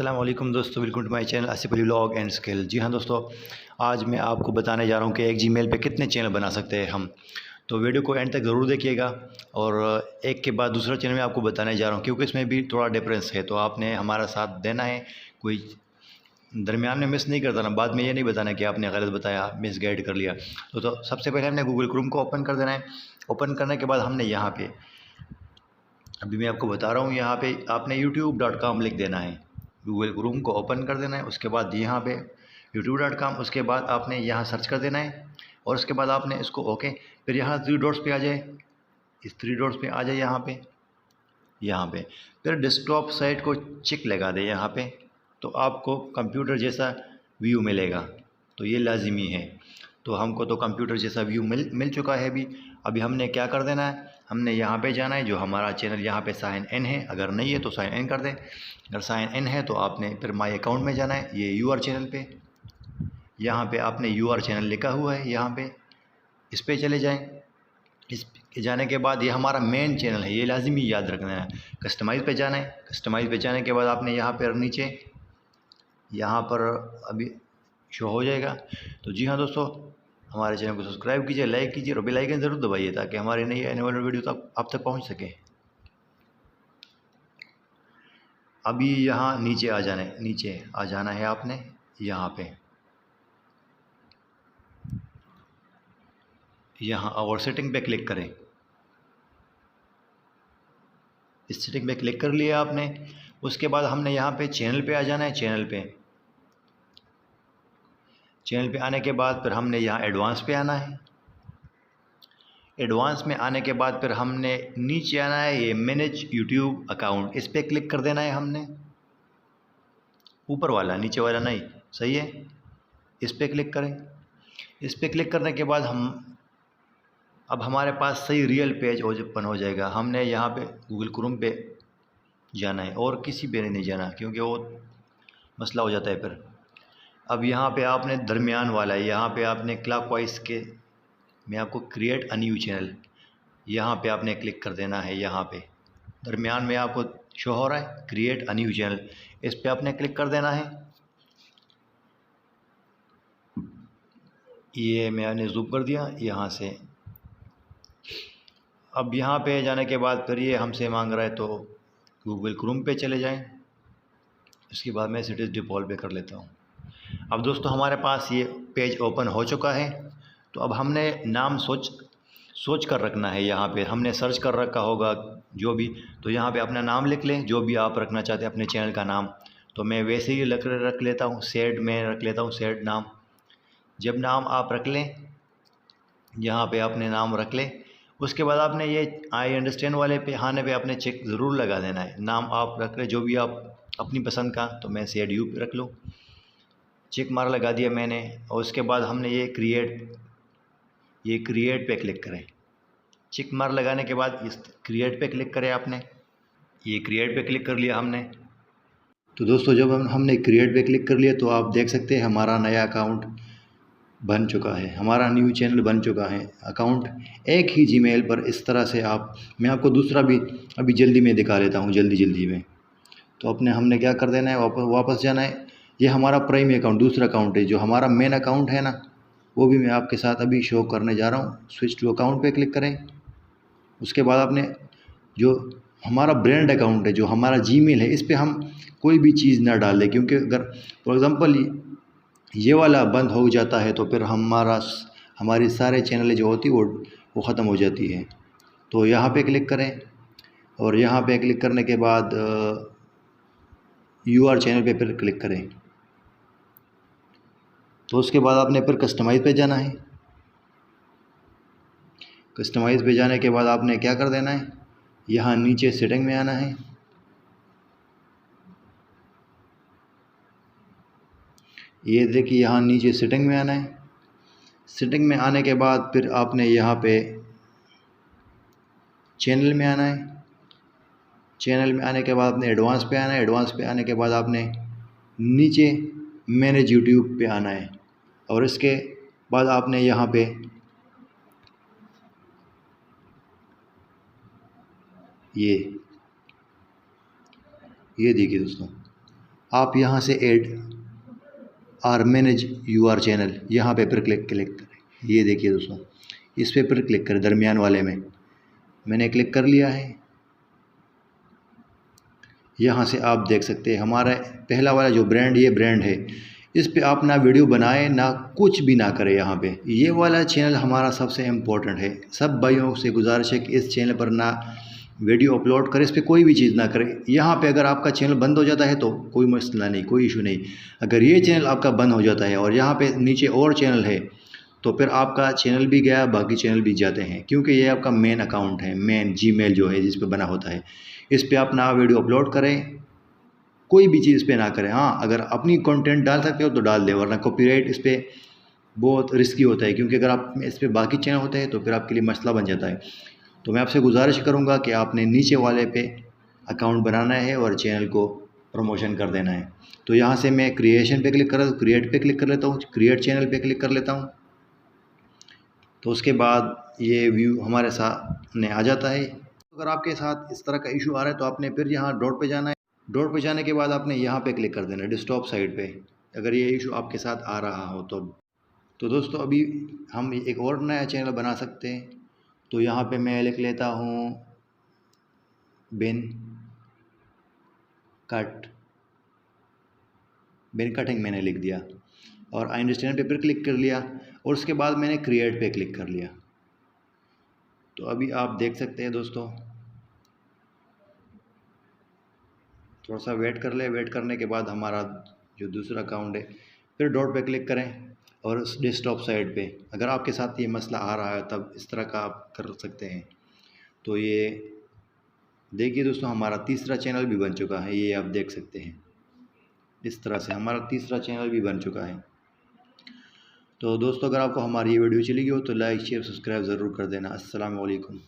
अस्सलाम वालेकुम दोस्तों, welcome to my channel Asif Ali vlog and skill. जी हाँ दोस्तों, आज मैं आपको बताने जा रहा हूँ कि एक जीमेल पे कितने चैनल बना सकते हैं हम। तो वीडियो को एंड तक ज़रूर देखिएगा और एक के बाद दूसरा चैनल मैं आपको बताने जा रहा हूँ, क्योंकि इसमें भी थोड़ा डिफरेंस है। तो आपने हमारा साथ देना है, कोई दरमियान में मिस नहीं करता ना, बाद में ये नहीं बताना कि आपने गलत बताया, मिस गाइड कर लिया। तो सबसे पहले हमने गूगल क्रोम को ओपन कर देना है। ओपन करने के बाद हमने यहाँ पे, अभी मैं आपको बता रहा हूँ, यहाँ पे आपने youtube.com लिख देना है। गूगल क्रोम को ओपन कर देना है, उसके बाद यहाँ पे youtube.com, उसके बाद आपने यहाँ सर्च कर देना है और उसके बाद आपने इसको ओके, फिर यहाँ 3 डॉट्स पे आ जाए, इस 3 डॉट्स पे आ जाए यहाँ पे फिर डेस्कटॉप साइट को चिक लगा दे यहाँ पे, तो आपको कंप्यूटर जैसा व्यू मिलेगा। तो ये लाजिमी है। तो हमको तो कंप्यूटर जैसा व्यू मिल चुका है अभी हमने क्या कर देना है, हमने यहाँ पे जाना है, जो हमारा चैनल यहाँ पे साइन इन है, अगर नहीं है तो साइन इन कर दें, अगर साइन इन है तो आपने फिर माई अकाउंट में जाना है। ये यूआर चैनल पे, यहाँ पे आपने यूआर चैनल लिखा हुआ है, यहाँ पे इस पर चले जाएँ। इस जाने के बाद ये हमारा मेन चैनल है, ये लाजिमी याद रखना है। कस्टमाइज़ पे जाना है, कस्टमाइज़ पे जाने के बाद आपने यहाँ पर नीचे, यहाँ पर अभी शो हो जाएगा। तो जी हाँ दोस्तों, हमारे चैनल को सब्सक्राइब कीजिए, लाइक कीजिए और बेल आइकन ज़रूर दबाइए, ताकि हमारी नई आने वाली वीडियो तक आप तक पहुँच सके। अभी यहाँ नीचे आ जाना है आपने, यहाँ पे यहाँ और सेटिंग पे क्लिक करें। इस सेटिंग पे क्लिक कर लिया आपने। उसके बाद हमने यहाँ पे चैनल पे आ जाना है। चैनल पे आने के बाद फिर हमने यहाँ एडवांस पे आना है। एडवांस में आने के बाद फिर हमने नीचे आना है, ये मैनेज यूट्यूब अकाउंट, इस पर क्लिक कर देना है हमने। ऊपर वाला, नीचे वाला नहीं, सही है, इस पर क्लिक करें। इस पर क्लिक करने के बाद अब हमारे पास सही रियल पेज ओपन हो जाएगा। हमने यहाँ पे गूगल क्रोम पे जाना है और किसी पे नहीं जाना, क्योंकि वो मसला हो जाता है फिर। अब यहाँ पे आपने दरमियान वाला है, यहाँ पे आपने क्लॉकवाइज के, मैं आपको क्रिएट अ न्यू चैनल, यहाँ पे आपने क्लिक कर देना है। यहाँ पे दरमियान में आपको शो हो रहा है क्रिएट अ न्यू चैनल, इस पे आपने क्लिक कर देना है। ये मैंने जूम कर दिया यहाँ से। अब यहाँ पे जाने के बाद फिर ये हमसे मांग रहा है, तो गूगल क्रोम पे चले जाएं। इसके बाद मैं सिटीज़ डिफ़ॉल्ट पे कर लेता हूँ। अब दोस्तों, हमारे पास ये पेज ओपन हो चुका है। तो अब हमने नाम सोच कर रखना है। यहाँ पे हमने सर्च कर रखा होगा जो भी, तो यहाँ पे अपना नाम लिख लें, जो भी आप रखना चाहते हैं अपने चैनल का नाम। तो मैं वैसे ही रख लेता हूँ सेड, में रख लेता हूँ सेड नाम। जब नाम आप रख लें, यहाँ पे आपने नाम रख लें, उसके बाद आपने ये आई अंडरस्टैंड वाले पे आने पे आपने चेक ज़रूर लगा देना है। नाम आप रख लें जो भी आप अपनी पसंद का, तो मैं सेड यू पे रख लूँ, चेक मार लगा दिया मैंने। और उसके बाद हमने ये क्रिएट पे क्लिक करें। चेक मार लगाने के बाद इस क्रिएट पे क्लिक करें आपने। ये क्रिएट पे क्लिक कर लिया हमने। तो दोस्तों, जब हमने क्रिएट पे क्लिक कर लिया, तो आप देख सकते हैं हमारा नया अकाउंट बन चुका है, हमारा न्यू चैनल बन चुका है। अकाउंट एक ही जीमेल पर इस तरह से मैं आपको दूसरा भी अभी जल्दी में दिखा लेता हूँ, जल्दी में। तो हमने क्या कर देना है, वापस जाना है। ये हमारा प्राइम अकाउंट, दूसरा अकाउंट है। जो हमारा मेन अकाउंट है ना, वो भी मैं आपके साथ अभी शो करने जा रहा हूँ। स्विच टू अकाउंट पे क्लिक करें। उसके बाद आपने जो हमारा ब्रांड अकाउंट है, जो हमारा जीमेल है, इस पे हम कोई भी चीज़ ना डाल दें, क्योंकि अगर फॉर एग्ज़ाम्पल ये वाला बंद हो जाता है, तो फिर हमारी सारे चैनल जो होती है वो ख़त्म हो जाती है। तो यहाँ पे क्लिक करें और यहाँ पे क्लिक करने के बाद यूआर चैनल पे फिर क्लिक करें। तो उसके बाद आपने फिर कस्टमाइज़ पे जाना है। कस्टमाइज़ पे जाने के बाद आपने क्या कर देना है, यहाँ नीचे सेटिंग में आना है। ये देखिए, यहाँ नीचे सेटिंग में आना है। सेटिंग में आने के बाद फिर आपने यहाँ पे चैनल में आना है। चैनल में आने के बाद आपने एडवांस पे आना है। एडवांस पे आने के बाद आपने नीचे मैनेज यूट्यूब पे आना है। और इसके बाद आपने यहाँ पे ये देखिए दोस्तों, आप यहाँ से ऐड और मैनेज यूआर चैनल यहाँ पे पर क्लिक करें। ये देखिए दोस्तों, इस पे पर क्लिक करें, दरमियान वाले में मैंने क्लिक कर लिया है। यहाँ से आप देख सकते हैं हमारा पहला वाला जो ब्रांड, ये ब्रांड है, इस पे आप ना वीडियो बनाए ना कुछ भी ना करें। यहाँ पे ये वाला चैनल हमारा सबसे इम्पोर्टेंट है। सब भाइयों से गुजारिश है कि इस चैनल पर ना वीडियो अपलोड करें, इस पर कोई भी चीज़ ना करें। यहाँ पे अगर आपका चैनल बंद हो जाता है तो कोई मसला नहीं, कोई इशू नहीं। अगर ये चैनल आपका बंद हो जाता है और यहाँ पे नीचे और चैनल है तो फिर आपका चैनल भी गया, बाकी चैनल भी जाते हैं, क्योंकि ये आपका मेन अकाउंट है, मेन जीमेल जो है जिस पे बना होता है। इस पर आप ना वीडियो अपलोड करें, कोई भी चीज़ पे ना करें। हाँ, अगर अपनी कंटेंट डाल सकते हो तो डाल दें, वरना कॉपीराइट इस पर बहुत रिस्की होता है, क्योंकि अगर आप इस पर बाकी चैनल होते हैं तो फिर आपके लिए मसला बन जाता है। तो मैं आपसे गुजारिश करूँगा कि आपने नीचे वाले पे अकाउंट बनाना है और चैनल को प्रमोशन कर देना है। तो यहाँ से मैं क्रिएशन पे क्लिक कर रहा हूँ, क्रिएट पे क्लिक कर लेता हूँ, क्रिएट चैनल पे क्लिक कर लेता हूँ। तो उसके बाद ये व्यू हमारे सामने आ जाता है। अगर आपके साथ इस तरह का इशू आ रहा है तो आपने फिर यहाँ डॉट पे जाना है। डॉट पे जाने के बाद आपने यहाँ पे क्लिक कर देना है, डेस्कटॉप साइड पे, अगर ये इशू आपके साथ आ रहा हो तो दोस्तों अभी हम एक और नया चैनल बना सकते हैं। तो यहाँ पे मैं लिख लेता हूँ बिन कटिंग मैंने लिख दिया और आई अंडरस्टैंड पे फिर क्लिक कर लिया और उसके बाद मैंने क्रिएट पे क्लिक कर लिया। तो अभी आप देख सकते हैं दोस्तों, थोड़ा सा वेट कर ले। वेट करने के बाद हमारा जो दूसरा अकाउंट है, फिर डॉट पे क्लिक करें और डेस्कटॉप साइड पे, अगर आपके साथ ये मसला आ रहा है तब इस तरह का आप कर सकते हैं। तो ये देखिए दोस्तों, हमारा तीसरा चैनल भी बन चुका है, ये आप देख सकते हैं। इस तरह से हमारा तीसरा चैनल भी बन चुका है। तो दोस्तों अगर आपको हमारी ये वीडियो चली गई हो तो लाइक शेयर सब्सक्राइब ज़रूर कर देना। अस्सलाम वालेकुम।